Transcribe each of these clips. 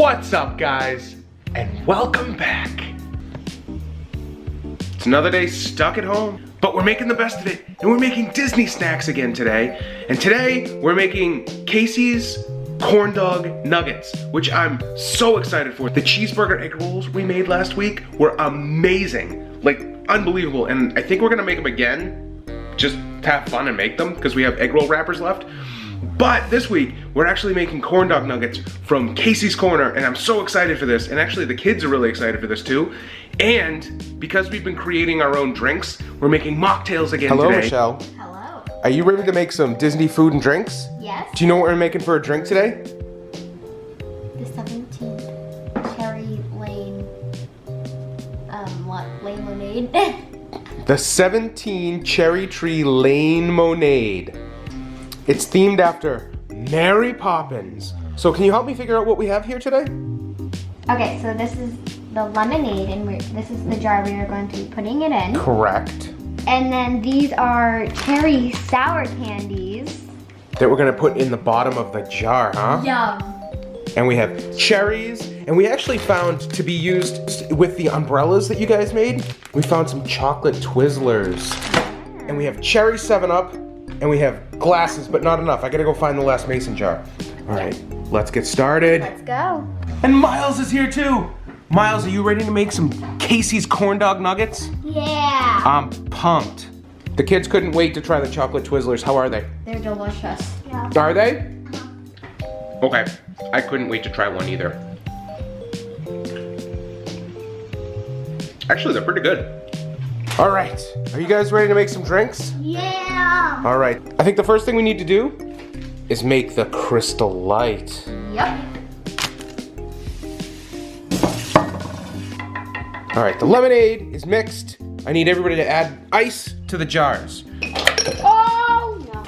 What's up, guys? And welcome back. It's another day stuck at home, but we're making the best of it, and we're making Disney snacks again today. And today, we're making Casey's Corndog nuggets, which I'm so excited for. The cheeseburger egg rolls we made last week were amazing, like unbelievable. And I think we're gonna make them again, just to have fun and make them, because we have egg roll wrappers left. But this week, we're actually making corn dog nuggets from Casey's Corner, and I'm so excited for this. And actually, the kids are really excited for this too. And because we've been creating our own drinks, we're making mocktails again today. Hello, Michelle. Hello. Are you ready to make some Disney food and drinks? Yes. Do you know what we're making for a drink today? The 17th Cherry Lane, Lane-monade. The 17 Cherry Tree Lane-monade. It's themed after Mary Poppins. So can you help me figure out what we have here today? Okay, so this is the lemonade, and this is the jar we are going to be putting it in. Correct. And then these are cherry sour candies. That we're gonna put in the bottom of the jar, huh? Yum. And we have cherries, and we actually found to be used with the umbrellas that you guys made, we found some chocolate Twizzlers. And we have cherry 7-Up, and we have glasses, but not enough. I gotta go find the last mason jar. All right, let's get started. Let's go. And Miles is here too. Miles, are you ready to make some Casey's corn dog nuggets? Yeah. I'm pumped. The kids couldn't wait to try the chocolate Twizzlers. How are they? They're delicious. Yeah. Are they? Okay, I couldn't wait to try one either. Actually, they're pretty good. All right, are you guys ready to make some drinks? Yeah. All right, I think the first thing we need to do is make the Crystal Light. Yep. All right, the lemonade is mixed. I need everybody to add ice to the jars. Oh, no.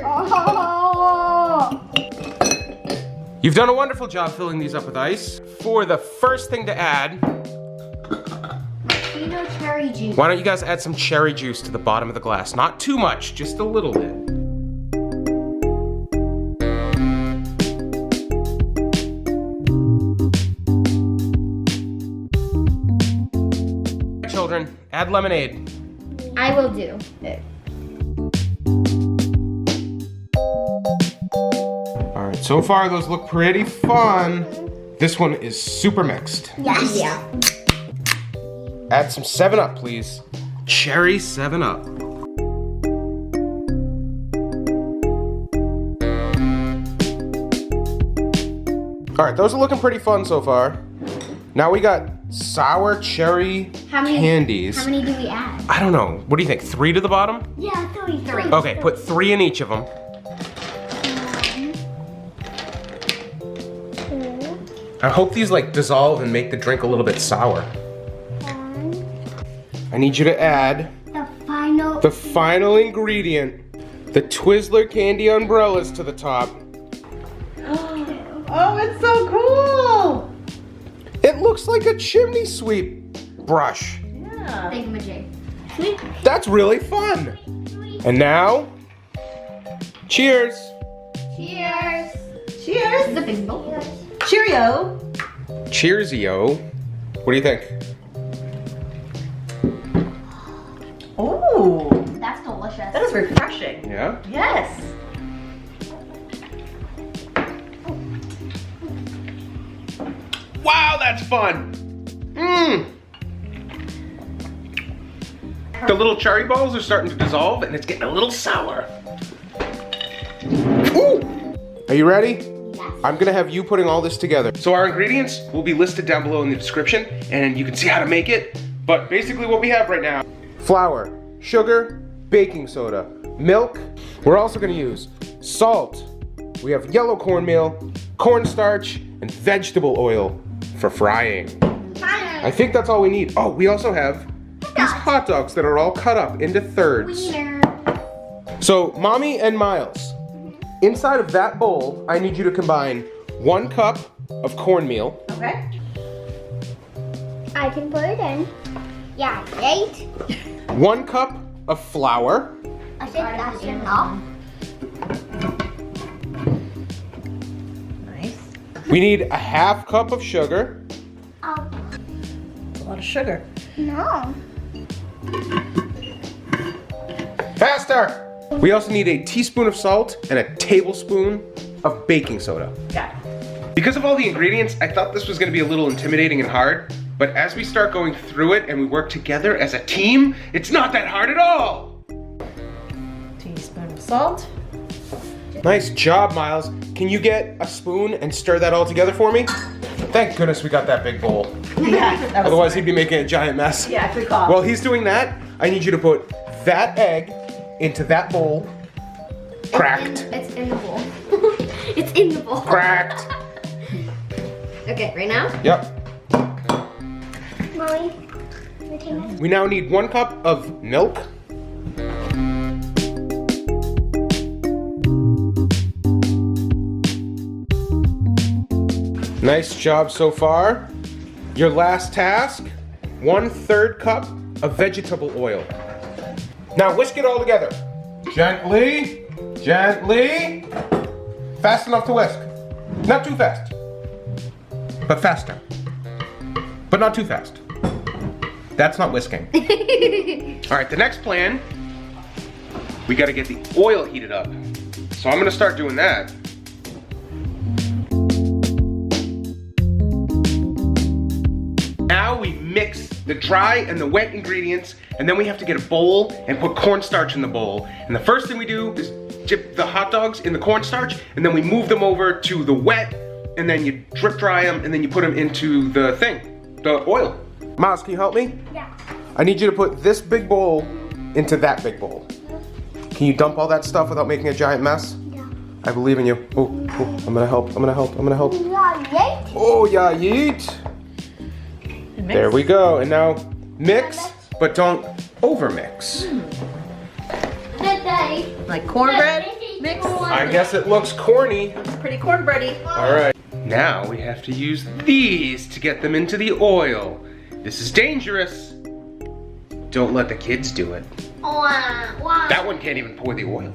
Oh. You've done a wonderful job filling these up with ice. For the first thing to add, Cherry juice. why don't you guys add some cherry juice to the bottom of the glass? Not too much, just a little bit. Children, add lemonade. I will do it. All right, so far those look pretty fun. This one is super mixed. Yes. Yeah. Add some 7-Up, please. Cherry 7-Up. All right, those are looking pretty fun so far. Now we got sour cherry candies. How many do we add? I don't know. What do you think? 3 to the bottom? Yeah, three. Okay, put 3 in each of them. I hope these like dissolve and make the drink a little bit sour. I need you to add the final ingredient, the Twizzler candy umbrellas to the top. Oh, it's so cool! It looks like a chimney sweep brush. Yeah. Thingamajig. That's really fun. And now, cheers. Cheers. Cheers! The big bowl. Cheerio! Cheersio. What do you think? Oh, That's delicious. that is refreshing. Yeah? Yes. Wow, that's fun. Mmm. The little cherry balls are starting to dissolve and it's getting a little sour. Ooh. Are you ready? Yes. I'm gonna have you putting all this together. So our ingredients will be listed down below in the description and you can see how to make it. But basically what we have right now: flour, sugar, baking soda, milk. We're also gonna use salt. We have yellow cornmeal, cornstarch, and vegetable oil for frying. I think that's all we need. Oh, we also have these hot dogs that are all cut up into thirds. Wiener. So, Mommy and Miles, inside of that bowl, I need you to combine 1 cup of cornmeal. Okay. I can put it in. Yeah, right? 1 cup of flour. I think that's enough. Nice. We need a half cup of sugar. Oh, A lot of sugar. no. Faster! We also need a teaspoon of salt and a tablespoon of baking soda. Got it. Because of all the ingredients, I thought this was gonna be a little intimidating and hard, but as we start going through it and we work together as a team, it's not that hard at all. Teaspoon of salt. Nice job, Miles. Can you get a spoon and stir that all together for me? Thank goodness we got that big bowl. Yeah. That was Otherwise, he'd smart. be making a giant mess. Yeah, good call. While he's doing that, I need you to put that egg into that bowl. Cracked. It's in the bowl. It's in the bowl. Cracked. Okay, right now? Yep. Molly, retain this. We now need 1 cup of milk. Nice job so far. Your last task, 1/3 cup of vegetable oil. Now whisk it all together. Gently, gently. Fast enough to whisk. Not too fast, but faster. But not too fast. That's not whisking. All right, the next plan, we gotta get the oil heated up. So I'm gonna start doing that. Now we mix the dry and the wet ingredients, and then we have to get a bowl and put cornstarch in the bowl. And the first thing we do is dip the hot dogs in the cornstarch, and then we move them over to the wet, and then you drip dry them, and then you put them into the thing, the oil. Miles, can you help me? Yeah. I need you to put this big bowl into that big bowl. Can you dump all that stuff without making a giant mess? Yeah. I believe in you. Oh, I'm gonna help, I'm gonna help, I'm gonna help. Yeah. Oh, yeah, yeet. And mix. There we go. And now mix, but don't over mix. Like cornbread mix. I guess it looks corny. It's pretty cornbready. All right. Now we have to use these to get them into the oil. This is dangerous. Don't let the kids do it. That one can't even pour the oil.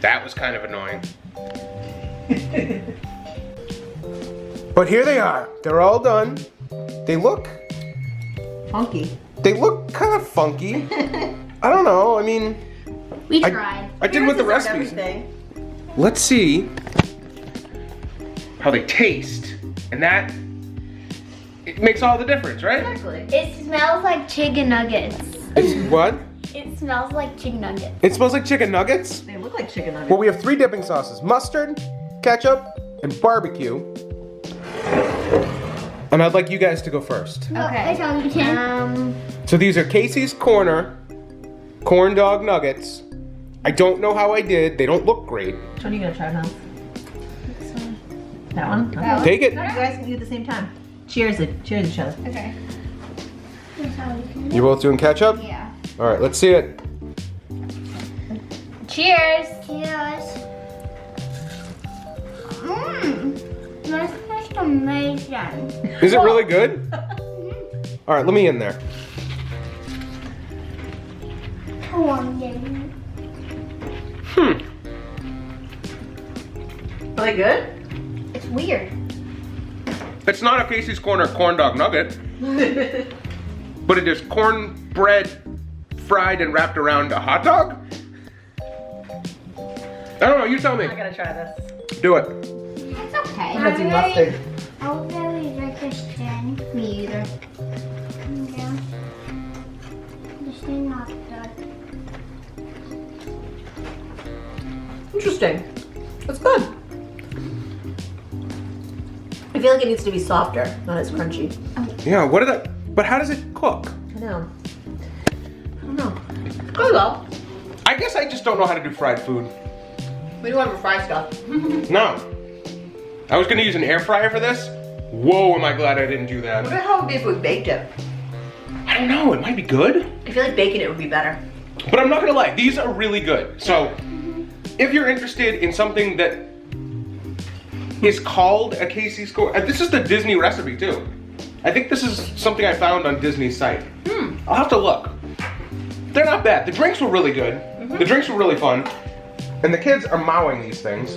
That was kind of annoying. But here they are. They're all done. They look Funky. kind of funky. I don't know. I mean, We tried. I did with the Appearances recipes. aren't everything. Let's see. How they taste. And that, it makes all the difference, right? Exactly. It smells like chicken nuggets. It's what? It smells like chicken nuggets. It smells like chicken nuggets. They look like chicken nuggets. Well, we have 3 dipping sauces: mustard, ketchup, and barbecue. And I'd like you guys to go first. Okay. So these are Casey's Corner corn dog nuggets. I don't know how I did. They don't look great. Which one are you gonna try, huh? That one? That one? Take it. You guys can do it at the same time. Cheers it. Cheers each other. Okay. You're both doing ketchup? Yeah. All right, let's see it. Cheers. Cheers. This is amazing. Is it really good? All right, let me in there. Are they good? It's weird. It's not a Casey's Corner corn dog nugget, but it is cornbread fried and wrapped around a hot dog? I don't know, you tell me. I gotta try this. Do it. It's okay. I'm gonna do mustard. I'll really like Christian. Me either. Yeah. This is not good. Interesting. It's good. I feel like it needs to be softer, not as crunchy. Yeah, what did that? But how does it cook? I know. I don't know. Good though. I guess I just don't know how to do fried food. We do have fried stuff. No. I was gonna use an air fryer for this. Whoa, am I glad I didn't do I that. wonder how it would be if we baked it. I don't know, it might be good. I feel like baking it would be better. But I'm not gonna lie, these are really good. So, if you're interested in something that is called a Casey's this is the Disney recipe too. I think this is something I found on Disney's site. I'll have to look. They're not bad. The drinks were really good. The drinks were really fun. And the kids are mowing these things.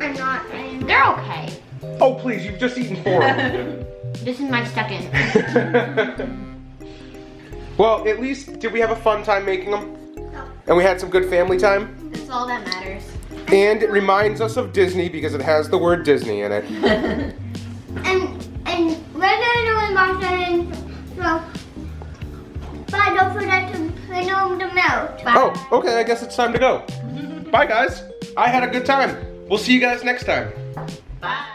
I'm not. They're okay. Oh please, you've just eaten 4 of them. This is my second. Well, at least did we have a fun time making them? And we had some good family time? That's all that matters. And it reminds us of Disney because it has the word Disney in it. and we're gonna do mocktails. So, but don't forget to clean up the milk. Oh, okay, I guess it's time to go. Bye guys. I had a good time. We'll see you guys next time. Bye.